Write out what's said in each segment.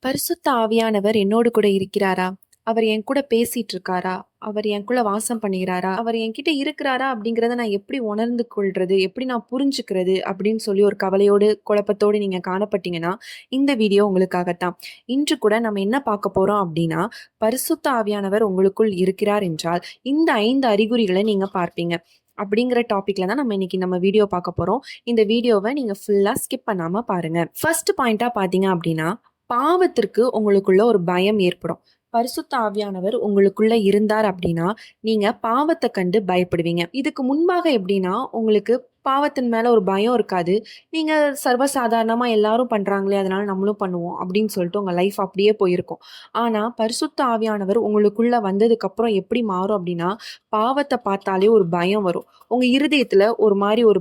பரிசுத்த ஆவியானவர் என்னோடு கூட இருக்கிறாரா? அவர் என் கூட பேசிட்டு இருக்காரா? அவர் என்குள்ள வாசம் பண்ணுகிறாரா? அவர் என்கிட்ட இருக்கிறாரா? அப்படிங்கிறத நான் எப்படி உணர்ந்து கொள்றது? எப்படி நான் புரிஞ்சுக்கிறது? அப்படின்னு சொல்லி ஒரு கவலையோடு, குழப்பத்தோடு நீங்க காணப்பட்டீங்கன்னா, இந்த வீடியோ உங்களுக்காகத்தான். இன்று கூட நம்ம என்ன பார்க்க போறோம் அப்படின்னா, பரிசுத்த ஆவியானவர் உங்களுக்குள் இருக்கிறார் என்றால், இந்த 5 அறிகுறிகள நீங்க பார்ப்பீங்க. அப்படிங்கிற டாபிக்ல தான் நம்ம வீடியோ பார்க்க போறோம். இந்த வீடியோவ நீங்க ஃபுல்லா ஸ்கிப் பண்ணாம பாருங்க. ஃபர்ஸ்ட் பாயிண்ட்டா பார்த்தீங்க அப்படின்னா, பாவத்திற்கு உங்களுக்குள்ள ஒரு பயம் ஏற்படும். பரிசுத்த ஆவியானவர் உங்களுக்குள்ள இருந்தார் அப்படின்னா, நீங்க பாவத்த கண்டு பயப்படுவீங்க. இதுக்கு முன்பாக எப்படின்னா, உங்களுக்கு பாவத்தின் மேல ஒரு பயம் இருக்காது. நீங்க சர்வசாதாரணமா எல்லாரும் பண்றாங்களே, அதனால நம்மளும் பண்ணுவோம் அப்படின்னு சொல்லிட்டு உங்க லைஃப் அப்படியே போயிருக்கும். ஆனா, பரிசுத்த ஆவியானவர் உங்களுக்குள்ள வந்ததுக்கப்புறம் எப்படி மாறும் அப்படின்னா, பாவத்த பார்த்தாலே ஒரு பயம் வரும். உங்க இருதயத்துல ஒரு மாரி ஒரு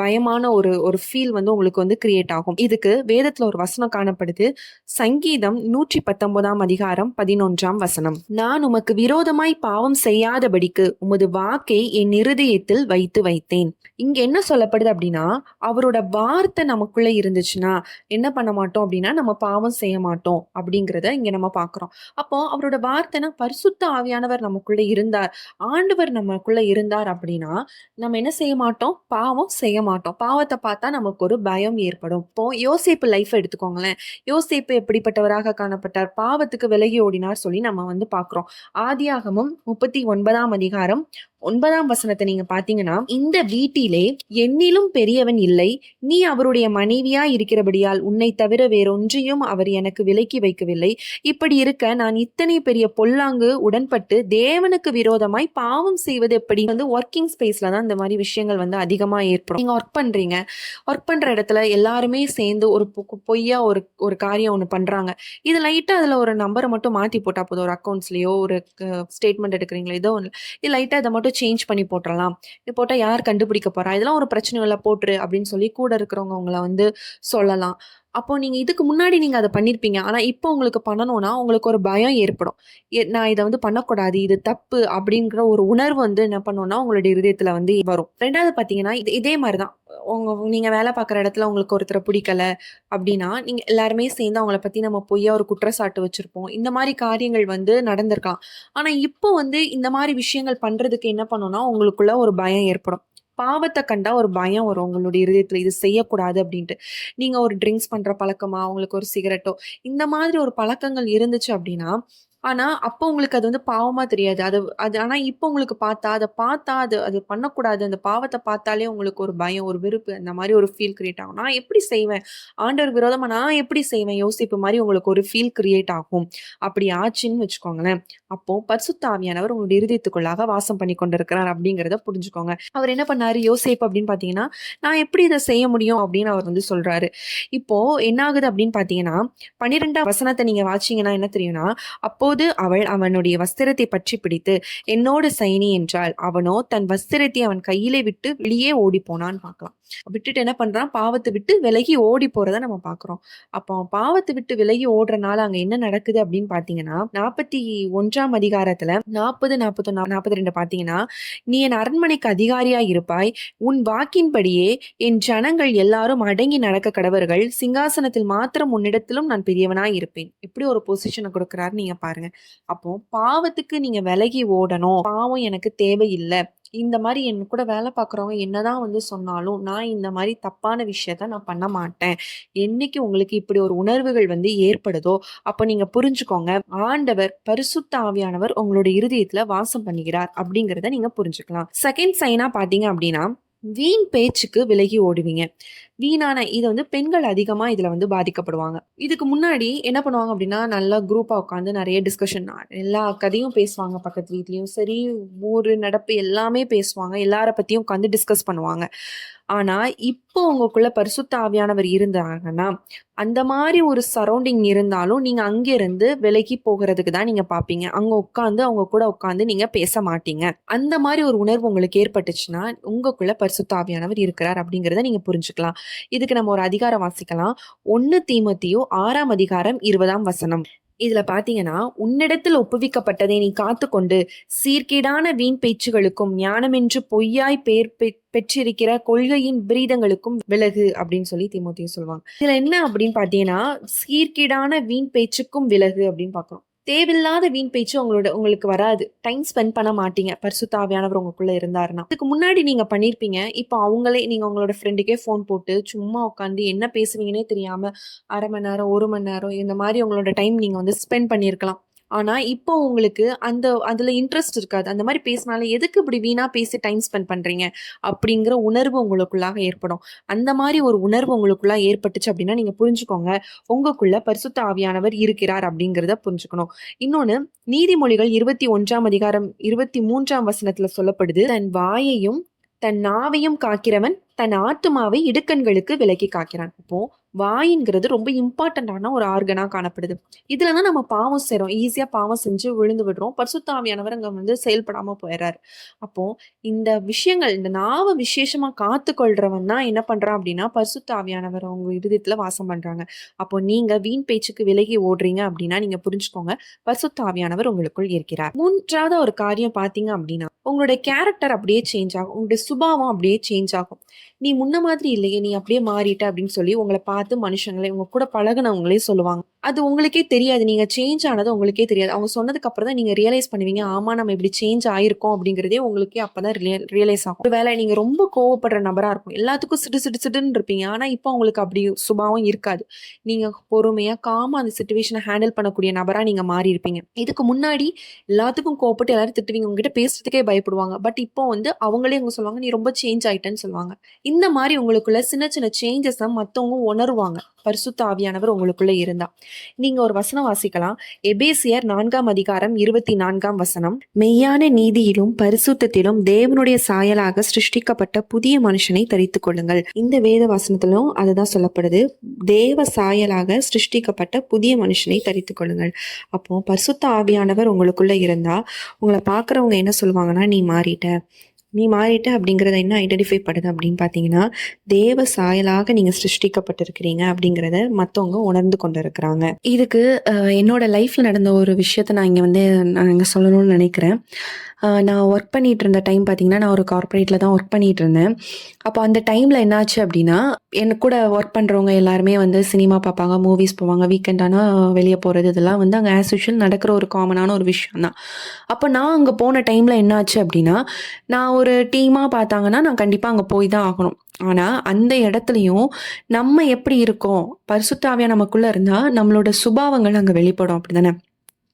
பயமான ஒரு ஒரு ஃபீல் வந்து உங்களுக்கு வந்து கிரியேட் ஆகும். இதுக்கு வேதத்துல ஒரு வசனம் காணப்படுது. சங்கீதம் 119ஆம் அதிகாரம் 11ஆம் வசனம். நான் உமக்கு விரோதமாய் பாவம் செய்யாதபடிக்கு உமது வாக்கை என் இருதயத்தில் வைத்து வைத்தேன். இங்க என்ன சொல்லப்படுது அப்படின்னா, அவரோட வார்த்தை நமக்குள்ள இருந்துச்சுன்னா என்ன பண்ண மாட்டோம் அப்படின்னா, நம்ம பாவம் செய்ய மாட்டோம் அப்படிங்கிறத இங்க நம்ம பார்க்கிறோம். அப்போ அவரோட வார்த்தைனா பரிசுத்த ஆவியானவர் நமக்குள்ள இருந்தார், ஆண்டவர் நமக்குள்ள இருந்தார் அப்படின்னா, நம்ம என்ன செய்ய மாட்டோம்? பாவம் செய்ய மாட்டோம். பாவத்த பார்த்தா நமக்கு ஒரு பயம் ஏற்படும். இப்போ யோசேப்பு லைஃப் எடுத்துக்கோங்களேன். யோசேப்பு எப்படிப்பட்டவராக காணப்பட்டார்? பாவத்துக்கு விலகி ஓடினார் சொல்லி நம்ம வந்து பார்க்கிறோம். ஆதியாகமம் 39ஆம் அதிகாரம் 9ஆம் வசனத்தை நீங்க பாத்தீங்கன்னா, இந்த வீட்டிலே என்னிலும் பெரியவன் இல்லை, நீ அவருடைய மனைவியா இருக்கிறபடியால் உன்னை தவிர வேறொன்றையும் அவர் எனக்கு விலக்கி வைக்கவில்லை. இப்படி இருக்க நான் இத்தனை பெரிய பொல்லாங்கு உடன்பட்டு தேவனுக்கு விரோதமாய் பாவம் செய்வது எப்படி? வந்து ஒர்க்கிங் ஸ்பேஸ்ல தான் இந்த மாதிரி விஷயங்கள் வந்து அதிகமா ஏற்படும். நீங்க ஒர்க் பண்றீங்க, ஒர்க் பண்ற இடத்துல எல்லாருமே சேர்ந்து ஒரு பொய்யா ஒரு ஒரு காரியம் ஒண்ணு பண்றாங்க. இது லைட்டா அதுல ஒரு நம்பரை மட்டும் மாத்தி போட்டா போதும். ஒரு அக்கௌண்ட்ஸ்லயோ ஒரு ஸ்டேட்மெண்ட் எடுக்கிறீங்களோ ஏதோ ஒன்று, இது லைட்டா இதை மட்டும் சேஞ்ச் பண்ணி போட்டுறலாம். இது போட்டா யார் கண்டுபிடிக்க போறா? இதெல்லாம் ஒரு பிரச்சனை இல்லை, போட்டுரு அப்படின்னு சொல்லி கூட இருக்கிறவங்க உங்களை வந்து சொல்லலாம். அப்போ நீங்க இதுக்கு முன்னாடி நீங்க அதை பண்ணிருப்பீங்க. ஆனா இப்போ உங்களுக்கு பண்ணணும்னா உங்களுக்கு ஒரு பயம் ஏற்படும். நான் இதை வந்து பண்ணக்கூடாது, இது தப்பு அப்படிங்கிற ஒரு உணர்வு வந்து என்ன பண்ணும்னா உங்களுடைய இருதயத்துல வந்து வரும். ரெண்டாவது பாத்தீங்கன்னா, இதே மாதிரிதான் நீங்க வேலை பார்க்குற இடத்துல உங்களுக்கு ஒருத்தரை பிடிக்கல அப்படின்னா, நீங்க எல்லாருமே சேர்ந்து அவங்கள பத்தி நம்ம பொய்யா ஒரு குற்றச்சாட்டு வச்சிருப்போம். இந்த மாதிரி காரியங்கள் வந்து நடந்திருக்கலாம். ஆனா இப்போ வந்து இந்த மாதிரி விஷயங்கள் பண்றதுக்கு என்ன பண்ணும்னா உங்களுக்குள்ள ஒரு பயம் ஏற்படும். பாவத்தை கண்டா ஒரு பயம் வரும் உங்களுடைய இருதயத்துல, இது செய்யக்கூடாது அப்படின்ட்டு. நீங்க ஒரு ட்ரிங்க்ஸ் பண்ற பழக்கமா, உங்களுக்கு ஒரு சிகரெட்டோ இந்த மாதிரி ஒரு பழக்கங்கள் இருந்துச்சு அப்படின்னா, ஆனா அப்போ உங்களுக்கு அது வந்து பாவமா தெரியாது. அது அது ஆனா இப்போ உங்களுக்கு பார்த்தா அது அது பண்ணக்கூடாது. அந்த பாவத்தை பார்த்தாலே உங்களுக்கு ஒரு பயம், ஒரு வெறுப்பு அந்த மாதிரி ஒரு ஃபீல் கிரியேட் ஆகும். நான் எப்படி செய்வேன்? ஆண்டவர் விரோதமா நான் எப்படி செய்வேன்? யோசிப்பு மாதிரி உங்களுக்கு ஒரு ஃபீல் கிரியேட் ஆகும். அப்படி ஆச்சுன்னு வச்சுக்கோங்களேன். அப்போ பரிசுத்த ஆவியானவர் உங்களுடைய இருதயத்துக்குள்ளாக வாசம் பண்ணி கொண்டிருக்கிறார் அப்படிங்கிறத புரிஞ்சுக்கோங்க. அவர் என்ன பண்ணாரு யோசேப்பு அப்படின்னு பார்த்தீங்கன்னா, நான் எப்படி இதை செய்ய முடியும் அப்படின்னு அவர் வந்து சொல்றாரு. இப்போ என்ன ஆகுது அப்படின்னு பார்த்தீங்கன்னா, 12ஆம் வசனத்தை நீங்க வாசிச்சீங்கன்னா என்ன தெரியும்னா, அப்போது அவள் அவனுடைய வஸ்திரத்தை பற்றி பிடித்து என்னோடு சைனி என்றாள். அவனோ தன் வஸ்திரத்தை அவன் கையிலே விட்டு வெளியே ஓடி போனான்னு பார்க்கலாம். விட்டுட்டு என்ன பண்றான்? பாவத்தை விட்டு விலகி ஓடி போறத நம்ம பார்க்கிறோம். அப்போ அவன் பாவத்தை விட்டு விலகி ஓடுறனால அங்க என்ன நடக்குது அப்படின்னு பார்த்தீங்கன்னா, 41ஆம் அதிகாரத்துல 40, 41, 42 பார்த்தீங்கன்னா, நீ என் அரண்மனைக்கு அதிகாரியா இருப்பாய், உன் வாக்கின்படியே என் ஜனங்கள் எல்லாரும் அடங்கி நடக்க கடவர்கள், சிங்காசனத்தில் மாத்திரம் உன்னிடத்திலும் நான் பெரியவனாய் இருப்பேன். இப்படி ஒரு பொசிஷனை கொடுக்கிறாரு நீங்க பாருங்க. அப்போ பாவத்துக்கு நீங்க விலகி ஓடணும். பாவம் எனக்கு தேவையில்லை. இந்த மாதிரி என் கூட வேலை பார்க்குறவங்க என்னதான் வந்து சொன்னாலும் நான் இந்த மாதிரி தப்பான விஷயத்த நான் பண்ண மாட்டேன். என்னைக்கு உங்களுக்கு இப்படி ஒரு உணர்வுகள் வந்து ஏற்படுதோ அப்போ நீங்க புரிஞ்சுக்கோங்க, ஆண்டவர் பரிசுத்த ஆவியானவர் உங்களுடைய இருதயத்துல வாசம் பண்ணுகிறார் அப்படிங்கிறத நீங்க புரிஞ்சுக்கலாம். செகண்ட் சைனா பாத்தீங்க அப்படின்னா, வீண் பேச்சுக்கு விலகி ஓடுவீங்க. வீணான இது வந்து பெண்கள் அதிகமா இதுல வந்து பாதிக்கப்படுவாங்க. இதுக்கு முன்னாடி என்ன பண்ணுவாங்க அப்படின்னா, நல்லா குரூப்பா உட்காந்து நிறைய டிஸ்கஷன், எல்லா கதையும் பேசுவாங்க. பக்கத்து வீட்லயும் சரி, ஊரு நடப்பு எல்லாமே பேசுவாங்க. எல்லார பத்தியும் உட்காந்து டிஸ்கஸ் பண்ணுவாங்க. ஆனா இப்போ உங்களுக்குள்ள பரிசுத்த ஆவியானவர் இருந்தாங்கன்னா, அந்த மாதிரி ஒரு சரௌண்டிங் இருந்தாலும் நீங்க அங்கிருந்து விலகி போகிறதுக்கு தான் நீங்க பாப்பீங்க. அங்க உட்காந்து அவங்க கூட உட்காந்து நீங்க பேச மாட்டீங்க. அந்த மாதிரி ஒரு உணர்வு உங்களுக்கு ஏற்பட்டுச்சுன்னா உங்களுக்குள்ள பரிசுத்த ஆவியானவர் இருக்கிறார் அப்படிங்கிறத நீங்க புரிஞ்சுக்கலாம். இதுக்கு நம்ம ஒரு அதிகாரம் வாசிக்கலாம். 1 தீமோத்தேயு 6ஆம் அதிகாரம் 20ஆம் வசனம். இதுல பாத்தீங்கன்னா, "உன்னிடத்தில் ஒப்புவிக்கப்பட்டதை நீ காத்துக்கொண்டு, சீர்கேடான வீண் பேச்சுகளுக்கும், ஞானமென்று பொய்யாய் பேர் பெற்றிருக்கிற கொள்கையின் விபரீதங்களுக்கும் விலகு" அப்படின்னு சொல்லி தீமோத்தேயு சொல்லுவாங்க. இதுல என்ன அப்படின்னு பாத்தீங்கன்னா, சீர்கேடான வீண் பேச்சுக்கும் விலகு அப்படின்னு பார்க்கிறோம். தேவையில்லாத வீண் பேச்சு உங்களுக்கு வராது. டைம் ஸ்பெண்ட் பண்ண மாட்டீங்க. பரிசுத்த ஆவியானவர் உங்களுக்குள்ள இருந்தாருன்னா. இதுக்கு முன்னாடி நீங்க பண்ணியிருப்பீங்க. இப்போ நீங்க உங்களோட ஃப்ரெண்டுக்கே ஃபோன் போட்டு, சும்மா உட்காந்து என்ன பேசுவீங்கன்னே தெரியாம 1/2 மணி நேரம், 1 மணி நேரம் இந்த மாரி உங்களோட டைம் நீங்க வந்து ஸ்பெண்ட் பண்ணியிருக்கலாம். ஆனா, இப்போ உங்களுக்கு அதுல இன்ட்ரெஸ்ட் இருக்காது. அந்த மாரி பேசினாலே, "எதுக்கு இப்படி வீணா பேசி டைம் ஸ்பெண்ட் பண்றீங்க?" அப்படிங்கிற உணர்வு உங்களுக்குள்ளாக ஏற்படும். அந்த மாரி ஒரு உணர்வு உங்களுக்குள்ள ஏற்பட்டுச்சு அப்படின்னா, நீங்க புரிஞ்சுக்கோங்க, உங்களுக்குள்ள பரிசுத்த ஆவியானவர் இருக்கிறார் அப்படிங்கிறத புரிஞ்சுக்கணும். இன்னொன்னு, நீதிமொழிகள் 21ஆம் அதிகாரம் 23ஆம் வசனத்துல சொல்லப்படுது, "தன் வாயையும் தன் நாவையும் காக்கிறவன் தன் ஆத்துமாவை இடுக்கண்களுக்கு விலக்கி காக்கிறான்." இப்போ வாயிங்கிறது ரொம்ப இம்பார்ட்டன்டான ஒரு ஆர்கனா காணப்படுது. இதுல தான் நம்ம பாவம் செய்றோம். ஈஸியா பாவம் செஞ்சு விழுந்து விடுறோம். பரிசுத்த ஆவியானவர் அங்க வந்து செயல்படாம போயிறாரு. அப்போ இந்த விஷயங்கள், இந்த நாவ விசேஷமா காத்துக்கொள்றவன் தான் என்ன பண்றான் அப்படின்னா, பரிசுத்த ஆவியானவர் உங்க இருதயத்துல வாசம் பண்றாங்க. அப்போ நீங்க வீண் பேச்சுக்கு விலகி ஓடுறீங்க அப்படின்னா, நீங்க புரிஞ்சுக்கோங்க, பரிசுத்த ஆவியானவர் உங்களுக்குள் இருக்கிறார். 3வது ஒரு காரியம் பார்த்தீங்க அப்படின்னா, உங்களுடைய கேரக்டர் அப்படியே சேஞ்ச் ஆகும். உங்களுடைய சுபாவம் அப்படியே சேஞ்ச் ஆகும். "நீ முன்ன மாதிரி இல்லையே, நீ அப்படியே மாறிட்ட" அப்படின்னு சொல்லி உங்கள பார்த்து மனுஷங்களே, உங்க கூட பழகுனவங்களே சொல்லுவாங்க. அது உங்களுக்கே தெரியாது. நீங்க சேஞ்ச் ஆனது உங்களுக்கே தெரியாது. அவங்க சொன்னதுக்கு அப்புறம் தான் நீங்க ரியலைஸ் பண்ணுவீங்க. ஆமா, நம்ம இப்படி சேஞ்ச் ஆயிருக்கோம் அப்படிங்கிறதே உங்களுக்கே அப்பதான் ரியலைஸ் ஆகும். ஒருவேளை நீங்க ரொம்ப கோவப்படுற நபரா இருக்கும். எல்லாத்துக்கும் சிடு சிடு சிடுன்னு இருப்பீங்க. ஆனா இப்போ உங்களுக்கு அப்படி சுபாவம் இருக்காது. நீங்க பொறுமையா, காமா அந்த சிச்சுவேஷன ஹேண்டில் பண்ணக்கூடிய நபரா நீங்க மாறி இருப்பீங்க. இதுக்கு முன்னாடி எல்லாத்துக்கும் கோவப்பட்டு எல்லாரும் திட்டுவீங்க. உங்ககிட்ட பேசுறதுக்கே பயப்படுவாங்க. பட் இப்போ வந்து அவங்களே சொல்லுவாங்க, "நீ ரொம்ப சேஞ்ச் ஆயிட்டன்னு" சொல்லுவாங்க. இந்த மாரி உங்களுக்குள்ள சின்ன சின்ன சேஞ்சஸ மத்தவங்க உணருவாங்க. பரிசுத்த ஆவியானவர் உங்களுக்குள்ள இருந்தா. நீங்க ஒரு வசனம் வாசிக்கலாம். எபேசியர் 4ஆம் அதிகாரம் 24ஆம் வசனம். "மெய்யான நீதியிலும் பரிசுத்தத்திலும் தேவனுடைய சாயலாக சிருஷ்டிக்கப்பட்ட புதிய மனுஷனை தரித்துக் கொள்ளுங்கள்." இந்த வேத வசனத்திலும் அதுதான் சொல்லப்படுது. தேவ சாயலாக சிருஷ்டிக்கப்பட்ட புதிய மனுஷனை தரித்துக் கொள்ளுங்கள். அப்போ பரிசுத்த ஆவியானவர் உங்களுக்குள்ள இருந்தா, உங்களை பார்க்குறவங்க என்ன சொல்லுவாங்கன்னா, நீ மாறிட்ட அப்படிங்கிறத என்ன ஐடென்டிஃபை பண்ணுது அப்படின்னு பார்த்தீங்கன்னா, தேவ சாயலாக நீங்கள் சிருஷ்டிக்கப்பட்டிருக்கிறீங்க அப்படிங்கிறத மற்றவங்க உணர்ந்து கொண்டு இருக்கிறாங்க. இதுக்கு என்னோட லைஃப்பில் நடந்த ஒரு விஷயத்த நான் இங்கே சொல்லணும்னு நினைக்கிறேன். நான் ஒர்க் பண்ணிட்டு இருந்த டைம் பார்த்தீங்கன்னா, நான் ஒரு கார்ப்பரேட்டில் தான் ஒர்க் பண்ணிட்டு இருந்தேன். அப்போ அந்த டைமில் என்னாச்சு அப்படின்னா, என் கூட ஒர்க் பண்ணுறவங்க எல்லாருமே சினிமா பார்ப்பாங்க, மூவிஸ் போவாங்க, வீக்கெண்ட் ஆனால் வெளியே போகிறது, இதெல்லாம் அங்கே ஆஸ் யூஷுவல் நடக்கிற ஒரு காமனான ஒரு விஷயம் தான். அப்போ நான் அங்கே போன டைமில் என்னாச்சு அப்படின்னா, நான் ஒரு டீமாக பார்த்தாங்கன்னா நான் கண்டிப்பாக அங்கே போய் தான் ஆகணும். ஆனால் அந்த இடத்துலையும் நம்ம எப்படி இருக்கோம், பரிசுத்த ஆவியா நமக்குள்ளே இருந்தால் நம்மளோட சுபாவங்கள் அங்கே வெளிப்படும், அப்படி தானே?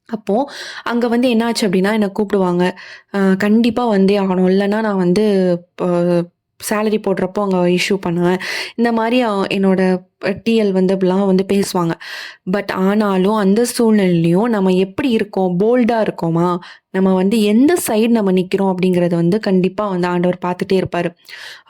அப்போது அங்கே என்ன ஆச்சு அப்படின்னா, என்னை கூப்பிடுவாங்க. கண்டிப்பாக வந்தே ஆகணும், இல்லைன்னா நான் இப்போ சேலரி போடுறப்போ அங்கே இஷ்யூ பண்ணுவேன். இந்த மாதிரி என்னோட டிஎல் இப்படிலாம் பேசுவாங்க. பட் ஆனாலும் அந்த சூழ்நிலையிலையும் நம்ம எப்படி இருக்கோம், போல்டாக இருக்கோமா, நம்ம எந்த சைடு நம்ம நிற்கிறோம் அப்படிங்கிறத கண்டிப்பாக ஆண்டவர் பார்த்துட்டே இருப்பார்.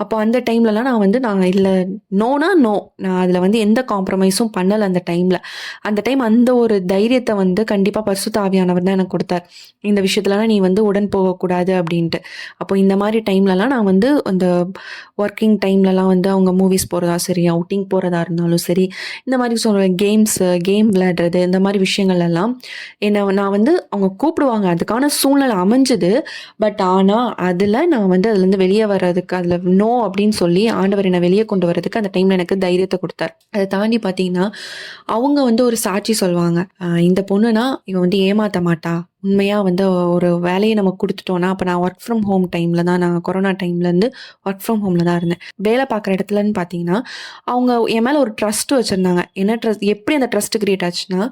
அப்போ அந்த டைம்லலாம் நான் இல்லை, நோனா நோ, நான் அதில் எந்த காம்ப்ரமைஸும் பண்ணலை அந்த டைமில். அந்த டைம் அந்த ஒரு தைரியத்தை கண்டிப்பாக பரிசுத்த ஆவியானவர் தான் எனக்கு கொடுத்தார். இந்த விஷயத்துலலாம் நீ உடன் போகக்கூடாது அப்படின்ட்டு. அப்போ இந்த மாதிரி டைம்லலாம் நான் அந்த ஒர்க்கிங் டைம்லலாம் அவங்க மூவிஸ் போகிறதா சரி, அவுட்டிங் போகிறதா இருந்தாலும் சரி, இந்த மாதிரி சொல்லுவேன், கேம் விளையாடுறது, இந்த மாதிரி விஷயங்கள் எல்லாம் நான் அவங்க கூப்பிடுவாங்க, அதுக்கான சூழ்நிலை அமைஞ்சது. பட் ஆனால் அதில் நான் அதுலேருந்து வெளியே வர்றதுக்கு, அதில் நோ அப்படின்னு சொல்லி ஆண்டவர் என்னை வெளியே கொண்டு வர்றதுக்கு அந்த டைமில் எனக்கு தைரியத்தை கொடுத்தார். அதை தாண்டி பார்த்தீங்கன்னா, அவங்க ஒரு சாட்சி சொல்லுவாங்க, இந்த பொண்ணுனா இவன் ஏமாற்ற மாட்டா, உண்மையாக ஒரு வேலையை நம்ம கொடுத்துட்டோன்னா. அப்போ நான் ஒர்க் ஃப்ரம் ஹோம் டைமில் தான், நான் கொரோனா டைம்லேருந்து ஒர்க் ஃப்ரம் ஹோமில் தான் இருந்தேன். வேலை பார்க்குற இடத்துலன்னு பார்த்தீங்கன்னா, அவங்க என் மேலே ஒரு ட்ரஸ்ட் வச்சுருந்தாங்க. என்ன ட்ரஸ்ட், எப்படி அந்த ட்ரஸ்ட் கிரியேட் ஆச்சுன்னா,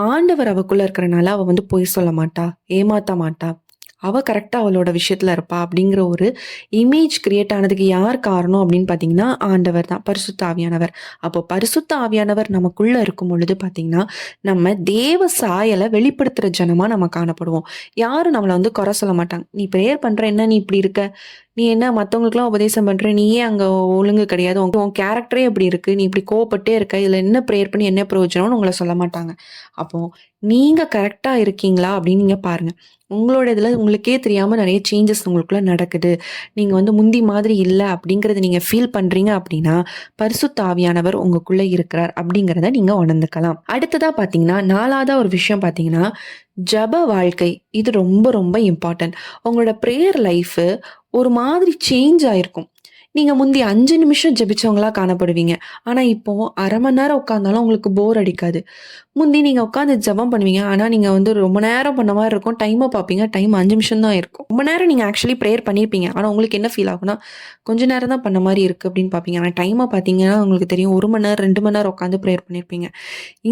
ஆண்டவர் அவக்குள்ளே இருக்கிறனால அவள் பொய் சொல்ல மாட்டா, ஏமாற்ற மாட்டா, அவள் கரெக்டாக அவளோட விஷயத்தில் இருப்பா அப்படிங்கிற ஒரு இமேஜ் கிரியேட் ஆனதுக்கு யார் காரணம் அப்படின்னு பார்த்தீங்கன்னா, ஆண்டவர் தான், பரிசுத்த ஆவியானவர். அப்போ பரிசுத்த ஆவியானவர் நமக்குள்ளே இருக்கும் பொழுது பார்த்தீங்கன்னா, நம்ம தேவ சாயலை வெளிப்படுத்துகிற ஜனமாக நம்ம காணப்படுவோம். யாரும் நம்மளை குறை சொல்ல மாட்டாங்க. நீ ப்ரேயர் பண்ணுற, என்ன நீ இப்படி இருக்க, நீ என்ன மற்றவங்களுக்குலாம் உபதேசம் பண்ணுற, நீயே அங்கே ஒழுங்கு கிடையாது, உன் கேரக்டரே இப்படி இருக்குது, நீ இப்படி கோவப்பட்டே இருக்க, இதில் என்ன ப்ரேயர் பண்ணி என்ன பிரயோஜனம்னு உங்களை சொல்ல மாட்டாங்க. அப்போது நீங்கள் கரெக்டாக இருக்கீங்களா அப்படின்னு நீங்கள் பாருங்கள். உங்களோட இதில் உங்களுக்கே தெரியாமல் நிறைய சேஞ்சஸ் உங்களுக்குள்ள நடக்குது. நீங்கள் வந்து முந்தி மாதிரி இல்லை அப்படிங்கிறத நீங்கள் ஃபீல் பண்ணுறீங்க அப்படின்னா பரிசுத்த ஆவியானவர் உங்களுக்குள்ளே இருக்கிறார் அப்படிங்கிறத நீங்கள் உணர்ந்துக்கலாம். அடுத்ததாக பார்த்தீங்கன்னா 4ஆவதா ஒரு விஷயம் பார்த்தீங்கன்னா ஜப வாழ்க்கை. இது ரொம்ப ரொம்ப இம்பார்ட்டன்ட். உங்களோட ப்ரேயர் லைஃபு ஒரு மாதிரி சேஞ்ச் ஆயிருக்கும். நீங்க முந்தி 5 நிமிஷம் ஜெபிச்சவங்களா காணப்படுவீங்க. ஆனா இப்போ 1/2 மணி நேரம் உட்கார்ந்தாலும் உங்களுக்கு போர் அடிக்காது. முந்தி நீங்க உட்கார்ந்து ஜெபம் பண்ணுவீங்க. ஆனா நீங்க வந்து ரொம்ப நேரம் பண்ண மாரி இருக்கும். டைம பார்ப்பீங்க. டைம் 5 நிமிஷம் தான் இருக்கும். ரொம்ப நேரம் நீங்க ஆக்சுவலி பிரேயர் பண்ணியிருப்பீங்க. ஆனா உங்களுக்கு என்ன ஃபீல் ஆகும்னா, கொஞ்ச நேரம் தான் பண்ண மாரி இருக்கு அப்படின்னு பார்ப்பீங்க. ஆனா டைம பார்த்தீங்கன்னா உங்களுக்கு தெரியும் 1 மணி நேரம், 2 மணி நேரம் உட்கார்ந்து பிரேயர் பண்ணியிருப்பீங்க.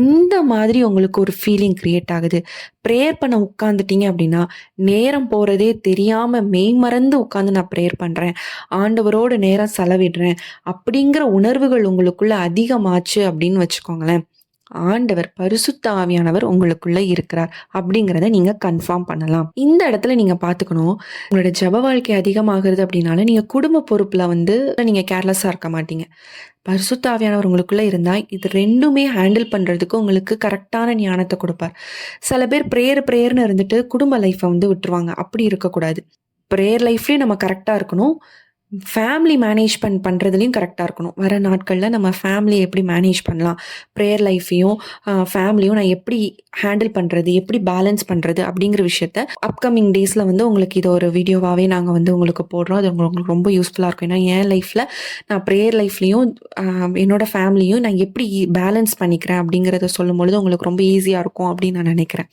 இந்த மாதிரி உங்களுக்கு ஒரு ஃபீலிங் கிரியேட் ஆகுது. பிரேயர் பண்ண உட்கார்ந்துட்டீங்க அப்படின்னா, நேரம் போறதே தெரியாம மெய்மறந்து உட்கார்ந்து நான் பிரேயர் பண்றேன். ஆண்டவரோடு நேரம் செலவிடுறேன் அப்படிங்கிற உணர்வுகள் உங்களுக்குள்ள அதிகமாச்சு அப்படின்னு வச்சுக்கோங்களேன். ஆண்டவர் பரிசுத்த ஆவியானவர் உங்களுக்குள்ள இருக்கிறார் அப்படிங்கிறத நீங்க கன்ஃபார்ம் பண்ணலாம். இந்த இடத்துல நீங்க பாத்துக்கணும், உங்களோட ஜெப வாழ்க்கை அதிகமாகிறது அப்படின்னால நீங்க குடும்ப பொறுப்புல வந்து நீங்க கேர்லெஸ்ஸா இருக்க மாட்டீங்க. பரிசுத்த ஆவியானவர் உங்களுக்குள்ள இருந்தா இது 2மே ஹேண்டில் பண்றதுக்கு உங்களுக்கு கரெக்டான ஞானத்தை கொடுப்பார். சில பேர் பிரேயர்னு இருந்துட்டு குடும்ப லைஃப்பை வந்து விட்டுருவாங்க. அப்படி இருக்கக்கூடாது. பிரேயர் லைஃப்லயும் நம்ம கரெக்டா இருக்கணும். ஃபேமிலி மேனேஜ்மெண்ட் பண்ணுறதுலையும் கரெக்டாக இருக்கணும். வர நாட்களில் நம்ம ஃபேமிலியை எப்படி மேனேஜ் பண்ணலாம், ப்ரேயர் லைஃப்பையும் ஃபேமிலியும் நான் எப்படி ஹேண்டில் பண்ணுறது, எப்படி பேலன்ஸ் பண்ணுறது அப்படிங்கிற விஷயத்த அப்கமிங் டேஸில் வந்து உங்களுக்கு இது ஒரு வீடியோவாகவே நாங்கள் வந்து உங்களுக்கு போடுறோம். அது உங்களுக்கு ரொம்ப யூஸ்ஃபுல்லாக இருக்கும். ஏன்னா என் லைஃப்பில் நான் ப்ரேயர் லைஃப்லேயும் என்னோடய ஃபேமிலியும் நான் எப்படி பேலன்ஸ் பண்ணிக்கிறேன் அப்படிங்கிறத சொல்லும்பொழுது உங்களுக்கு ரொம்ப ஈஸியாக இருக்கும் அப்படின்னு நான் நினைக்கிறேன்.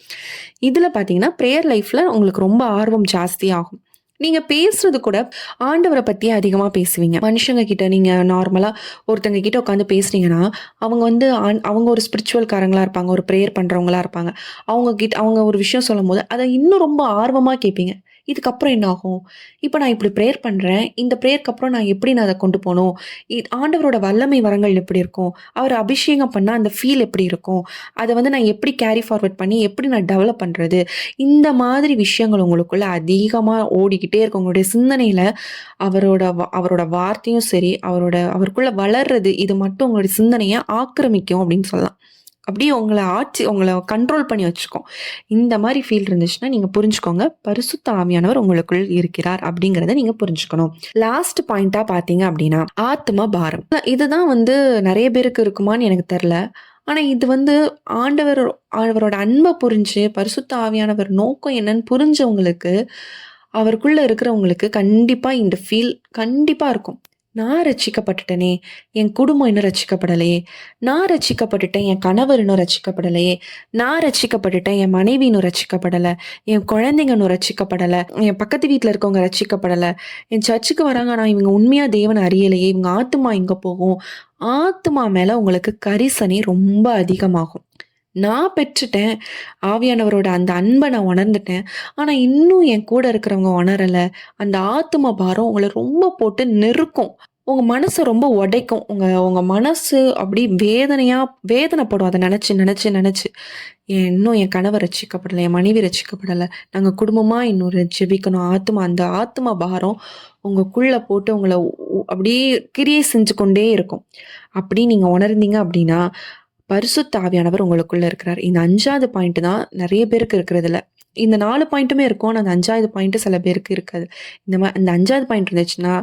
இதில் பார்த்தீங்கன்னா ப்ரேயர் லைஃப்பில் உங்களுக்கு ரொம்ப ஆர்வம் ஜாஸ்தியாகும். நீங்க பேசுறது கூட ஆண்டவரை பத்தியே அதிகமா பேசுவீங்க. மனுஷங்க கிட்ட நீங்க நார்மலா ஒருத்தங்க கிட்ட உட்காந்து பேசுனீங்கன்னா, அவங்க வந்து அவங்க ஒரு ஸ்பிரிச்சுவல் காரங்களா இருப்பாங்க. ஒரு பிரேயர் பண்றவங்களா இருப்பாங்க. அவங்க ஒரு விஷயம் சொல்லும்போது, அதை இன்னும் ரொம்ப ஆர்வமா கேட்பீங்க. இதுக்கப்புறம் என்ன ஆகும்? இப்ப நான் இப்படி பிரேயர் பண்றேன். இந்த பிரேயருக்கு அப்புறம் நான் அதை கொண்டு போணும்? ஆண்டவரோட வல்லமை வரங்கள் எப்படி இருக்கும்? அவர் அபிஷேகம் பண்ணா அந்த ஃபீல் எப்படி இருக்கும்? அதை வந்து நான் எப்படி கேரி ஃபார்வர்ட் பண்ணி எப்படி நான் டெவலப் பண்றது? இந்த மாதிரி விஷயங்கள் உங்களுக்குள்ள அதிகமா ஓடிக்கிட்டே இருக்கும். உங்களுடைய சிந்தனையில அவரோட வார்த்தையும் சரி, அவருக்குள்ள வளர்றது இது மட்டும் உங்களுடைய சிந்தனையை ஆக்கிரமிக்கும் அப்படின்னு சொல்லலாம். அப்படியே உங்களை கண்ட்ரோல் பண்ணி வச்சுக்கும். இந்த மாதிரி ஃபீல் இருந்துச்சுன்னா நீங்க புரிஞ்சுக்கோங்க, பரிசுத்த ஆவியானவர் உங்களுக்குள் இருக்கிறார் அப்படிங்கிறத நீங்க புரிஞ்சுக்கணும். லாஸ்ட் பாயிண்டா பாத்தீங்க அப்படின்னா ஆத்ம பாரம். இதுதான் வந்து நிறைய பேருக்கு இருக்குமான்னு எனக்கு தெரியல. ஆனா இது வந்து அவரோட அன்பை புரிஞ்சு பரிசுத்த ஆவியானவர் நோக்கம் என்னன்னு புரிஞ்சவங்களுக்கு, அவருக்குள்ள இருக்கிறவங்களுக்கு கண்டிப்பா இந்த ஃபீல் கண்டிப்பா இருக்கும். நான் ரட்சிக்கப்பட்டுட்டேனே, என் குடும்பம் இன்னும் ரட்சிக்கப்படலையே, நான் ரட்சிக்கப்பட்டுட்டேன், என் கணவர் இன்னும் ரட்சிக்கப்படலையே, நான் ரட்சிக்கப்பட்டுட்டேன், என் மனைவி இன்னும் ரட்சிக்கப்படலை, என் குழந்தைங்க இன்னும் ரட்சிக்கப்படலை, என் பக்கத்து வீட்டில் இருக்கவங்க ரட்சிக்கப்படலை, என் சர்ச்சுக்கு வராங்க ஆனால் இவங்க உண்மையாக தேவனை அறியலையே, இவங்க ஆத்துமா எங்கே போகும்? ஆத்துமா மேலே உங்களுக்கு கரிசனை ரொம்ப அதிகமாகும். நான் பெற்றுட்டேன், ஆவியானவரோட அந்த அன்பை நான் உணர்ந்துட்டேன். ஆனால் இன்னும் என் கூட இருக்கிறவங்க உணரலை. அந்த ஆத்தும பாரம் உங்களை ரொம்ப போட்டு நெருக்கும். உங்க மனசை ரொம்ப உடைக்கும். உங்க மனசு அப்படி வேதனைப்படும். அதை நினைச்சு இன்னும் என் கணவர் ரட்சிக்கப்படலை, என் மனைவி ரட்சிக்கப்படலை, நாங்கள் குடும்பமா இன்னொரு ஜெபிக்கணும். அந்த ஆத்தும பாரம் உங்களுக்குள்ள போட்டு உங்களை அப்படியே கிரியை செஞ்சு கொண்டே இருக்கும். அப்படி நீங்க உணர்ந்தீங்க அப்படின்னா பரிசுத்த ஆவியானவர் உங்களுக்குள்ள இருக்கிறார். இந்த 5வது பாயிண்ட் தான் நிறைய பேருக்கு இருக்கிறதுல. இந்த 4 பாயிண்ட்டுமே இருக்கும். ஆனால் அந்த 5வது பாயிண்ட் சில பேருக்கு இருக்காது. இந்த 5வது பாயிண்ட் இருந்துச்சுன்னா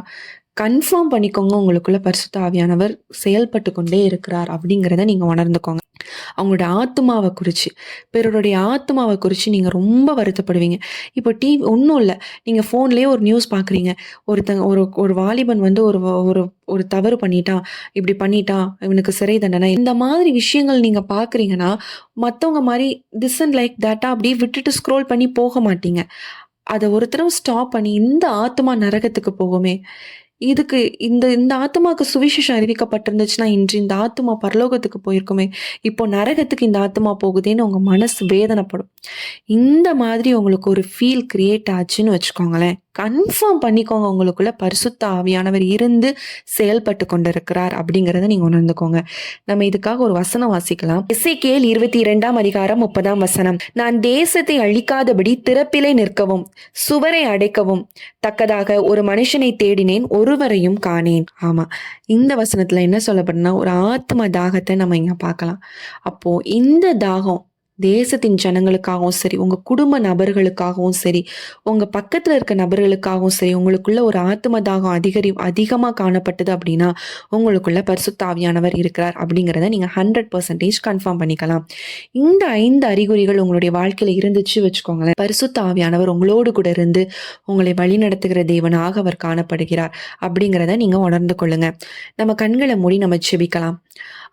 கன்ஃபார்ம் பண்ணிக்கோங்க, உங்களுக்குள்ள பரிசுத்த ஆவியானவர் செயல்பட்டு கொண்டே இருக்கிறார் அப்படிங்கிறத நீங்க உணர்ந்துக்கோங்க. அவங்களோட ஆத்மாவை குறித்து, பிறருடைய ஆத்மாவை குறித்து நீங்கள் ரொம்ப வருத்தப்படுவீங்க. இப்போ ஒன்றும் இல்லை, நீங்கள் ஃபோன்லேயே ஒரு நியூஸ் பார்க்குறீங்க. ஒரு வாலிபன் வந்து ஒரு தவறு பண்ணிட்டான், இப்படி பண்ணிட்டான், இவனுக்கு சிறை தண்டனை, இந்த மாதிரி விஷயங்கள் நீங்கள் பார்க்குறீங்கன்னா மற்றவங்க மாதிரி திஸ் அண்ட் லைக் தட்டா அப்படியே விட்டுட்டு ஸ்க்ரோல் பண்ணி போக மாட்டீங்க. அதை ஒரு தடவை ஸ்டாப் பண்ணி இந்த ஆத்மா நரகத்துக்கு போகுமே, இதுக்கு இந்த ஆத்மாவுக்கு சுவிசேஷம் அறிவிக்கப்பட்டிருந்துச்சுன்னா இன்று இந்த ஆத்மா பரலோகத்துக்கு போயிருக்குமே, இப்போ நரகத்துக்கு இந்த ஆத்மா போகுதேன்னு உங்க மனசு வேதனைப்படும். இந்த மாதிரி உங்களுக்கு ஒரு ஃபீல் கிரியேட் ஆச்சுன்னு வச்சுக்கோங்களேன், கன்ஃபார்ம் பண்ணிக்கோங்க, உங்களுக்குள்ள பரிசுத்த ஆவியானவர் இருந்து செயல்பட்டு கொண்டிருக்கிறார் அப்படிங்கிறத நீங்க உணர்ந்துக்கோங்க. நம்ம இதுக்காக ஒரு வசனம் வாசிக்கலாம். எசேக்கியேல் 22ஆம் அதிகாரம் 30ஆம் வசனம். நான் தேசத்தை அழிக்காதபடி திறப்பிலே நிற்கவும் சுவரை அடைக்கவும் தக்கதாக ஒரு மனுஷனை தேடினேன், ஒருவரையும் காணேன். ஆமா, இந்த வசனத்துல என்ன சொல்லப்படுனா ஒரு ஆத்ம தாகத்தை நம்ம இங்க பார்க்கலாம். அப்போ இந்த தாகம் தேசத்தின் ஜனங்களுக்காகவும் சரி, உங்க குடும்ப நபர்களுக்காகவும் சரி, உங்க பக்கத்துல இருக்க நபர்களுக்காகவும் சரி, உங்களுக்குள்ள ஒரு ஆத்தும தாகம் அதிகமா காணப்பட்டது அப்படின்னா, உங்களுக்குள்ள பரிசுத்த ஆவியானவர் இருக்கிறார் அப்படிங்கிறத நீங்க 100% கன்ஃபார்ம் பண்ணிக்கலாம். இந்த 5 அறிகுறிகள் உங்களுடைய வாழ்க்கையில இருந்துச்சு வச்சுக்கோங்களேன், பரிசுத்த ஆவியானவர் உங்களோடு கூட இருந்து உங்களை வழிநடத்துகிற தேவனாக அவர் காணப்படுகிறார் அப்படிங்கிறத நீங்க உணர்ந்து கொள்ளுங்க. நம்ம கண்களை மூடி நம்ம ஜெபிக்கலாம்.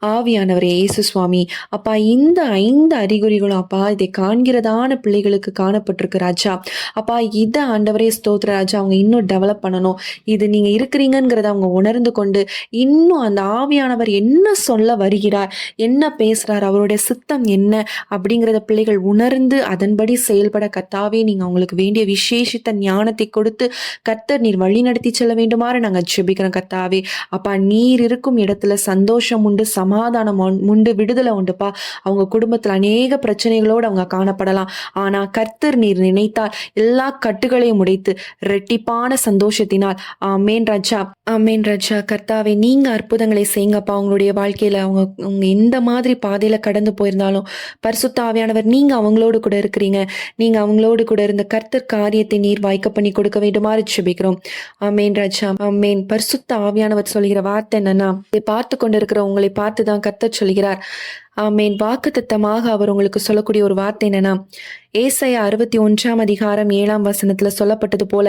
ஆவியானவரே இயேசு சுவாமி, அப்பா இந்த 5 அறிகுறிகளும் அப்பா இதை காண்கிறதான பிள்ளைகளுக்கு காணப்பட்டிருக்கு ராஜா. அப்பா இத ஆண்டவரே ஸ்தோத்திர ராஜா, அவங்க இன்னும் டெவலப் பண்ணணும். இது நீங்க இருக்கிறீங்கங்கிறத அவங்க உணர்ந்து கொண்டு, இன்னும் அந்த ஆவியானவர் என்ன சொல்ல வருகிறார், என்ன பேசுறார், அவருடைய சித்தம் என்ன அப்படிங்கிறத பிள்ளைகள் உணர்ந்து அதன்படி செயல்பட கர்த்தாவே நீங்க அவங்களுக்கு வேண்டிய விசேஷித்த ஞானத்தை கொடுத்து கர்த்தர் நீர் வழி நடத்தி செல்ல வேண்டுமாறு நாங்க ஜெபிக்கிறோம் கர்த்தாவே. அப்பா நீர் இருக்கும் இடத்துல சந்தோஷம் உண்டு, சமாதானம் உண்டு, விடுதலை உண்டுப்பா. அவங்க குடும்பத்தில் அநேக பிரச்சனைகளோடு அவங்க காணப்படலாம். ஆனா கர்த்தர் நீர் நினைத்தால் எல்லா கட்டுகளையும் உடைத்து ரெட்டிப்பான சந்தோஷத்தினால் ஆமேன் ராஜா, ஆமேன் ராஜா. கர்த்தாவே நீங்க அற்புதங்களை செய்யுங்கப்பா. அவங்களுடைய வாழ்க்கையில அவங்க எந்த மாதிரி பாதையில கடந்து போயிருந்தாலும் பரிசுத்த ஆவியானவர் நீங்க அவங்களோடு கூட இருக்கிறீங்க. நீங்க அவங்களோடு கூட இருந்த கர்த்தர் காரியத்தை நீர் வாய்க்க பண்ணி கொடுக்க வேண்டுமாறு ஜெபிக்கிறோம். ஆமேன் ராஜா, ஆமேன். பரிசுத்த ஆவியானவர் சொல்கிற வார்த்தை என்னன்னா, இதை பார்த்து கொண்டிருக்கிற உங்களை பார்த்து தான் கர்த்தர் சொல்கிறார். ஆமேன். வாக்குத்தத்தமாக அவர் உங்களுக்கு சொல்லக்கூடிய ஒரு வார்த்தை என்னன்னா, ஏசாயா 61:7 சொல்லப்பட்டது போல,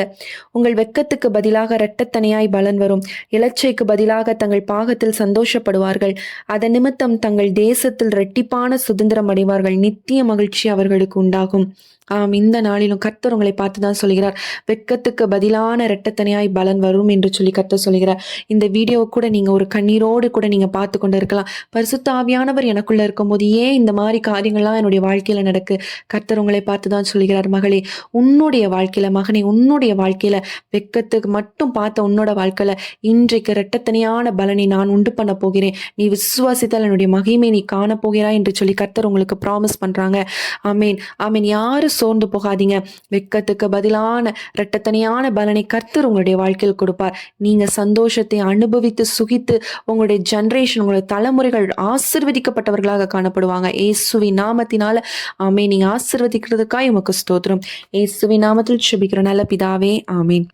உங்கள் வெட்கத்துக்கு பதிலாக இரட்டத்தனையாய் பலன் வரும், இலச்சைக்கு பதிலாக தங்கள் பாகத்தில் சந்தோஷப்படுவார்கள், அதன் நிமித்தம் தங்கள் தேசத்தில் இரட்டிப்பான சுதந்திரம் அடைவார்கள், நித்திய மகிழ்ச்சி அவர்களுக்கு உண்டாகும். இந்த நாளிலும் கர்த்தர் உங்களை பார்த்து தான் சொல்கிறார், வெட்கத்துக்கு பதிலான இரட்டத்தனையாய் பலன் வரும் என்று சொல்லி கர்த்தர் சொல்கிறார். இந்த வீடியோவை கூட நீங்க ஒரு கண்ணீரோடு கூட நீங்க பார்த்து கொண்டு இருக்கலாம். பரிசுத்த ஆவியானவர் எனக்குள்ள இருக்கும்போது ஏன் இந்த மாதிரி காரியங்கள்லாம் என்னுடைய வாழ்க்கையில நடக்கு? கர்த்தர் உங்களை பார்த்து தான் சொல்கிறார், மகளே உன்னுடைய வாழ்க்கையில, மகனே உன்னுடைய வாழ்க்கையில வெட்கத்துக்கு மட்டும் பார்த்த உன்னோட வாழ்க்கையில இன்றைக்கு இரட்டத்தனையான பலனை நான் உண்டு பண்ண போகிறேன். நீ விசுவாசித்தால் என்னுடைய மகிமை நீ காண போகிறாய் என்று சொல்லி கர்த்தர் உங்களுக்கு ப்ராமிஸ் பண்றாங்க. ஆமேன், ஆமேன். யாரும் சோர்ந்து போகாதீங்க. வெட்கத்துக்கு பதிலான இரட்டத்தனையான பலனை கர்த்தர் உங்களுடைய வாழ்க்கையில் கொடுப்பார். நீங்க சந்தோஷத்தை அனுபவித்து சுகித்து உங்களுடைய ஜெனரேஷன், உங்களுடைய தலைமுறைகள் ஆசீர்வதிக்கப்பட்டவர்களாக காணப்படுவாங்க. இயேசுவின் நாமத்தினால ஆமேன். நீங்க ஆசீர்வதிக்கிறதுக்காக உமக்கு ஸ்தோத்திரம். இயேசுவின் நாமத்தில் ஜெபிக்கிற நல்ல பிதாவே, ஆமேன்.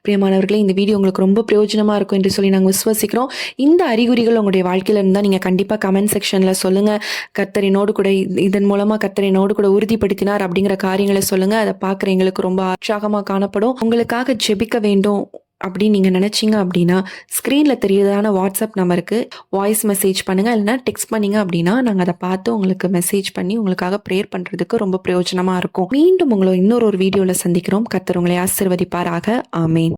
பிரியமானவர்களே, இந்த வீடியோ உங்களுக்கு ரொம்ப பிரயோஜனமா இருக்கும் என்று சொல்லி நாங்கள் விசுவாசிக்கிறோம். இந்த அறிகுறிகள் உங்களுடைய வாழ்க்கையில இருந்தா நீங்க கண்டிப்பா கமெண்ட் செக்ஷன்ல சொல்லுங்க. கர்த்தரினோடு கூட இதன் மூலமா கர்த்தரினோடு கூட உறுதிப்படுத்தினார் அப்படிங்கிற காரியங்களை சொல்லுங்க. அதை பார்க்குற எங்களுக்கு ரொம்ப உற்சாகமாக காணப்படும். உங்களுக்காக ஜெபிக்க வேண்டும் அப்படின்னு நீங்கள் நினச்சிங்க அப்படின்னா, ஸ்க்ரீனில் தெரியுதான வாட்ஸ்அப் நம்பருக்கு வாய்ஸ் மெசேஜ் பண்ணுங்கள். இல்லைனா டெக்ஸ்ட் பண்ணிங்க அப்படின்னா நாங்கள் அதை பார்த்து உங்களுக்கு மெசேஜ் பண்ணி உங்களுக்காக ப்ரேயர் பண்ணுறதுக்கு ரொம்ப பிரயோஜனமாக இருக்கும். மீண்டும் உங்களை இன்னொரு வீடியோவில் சந்திக்கிறோம். கர்த்தர் உங்களை ஆசீர்வதிப்பாராக. ஆமேன்.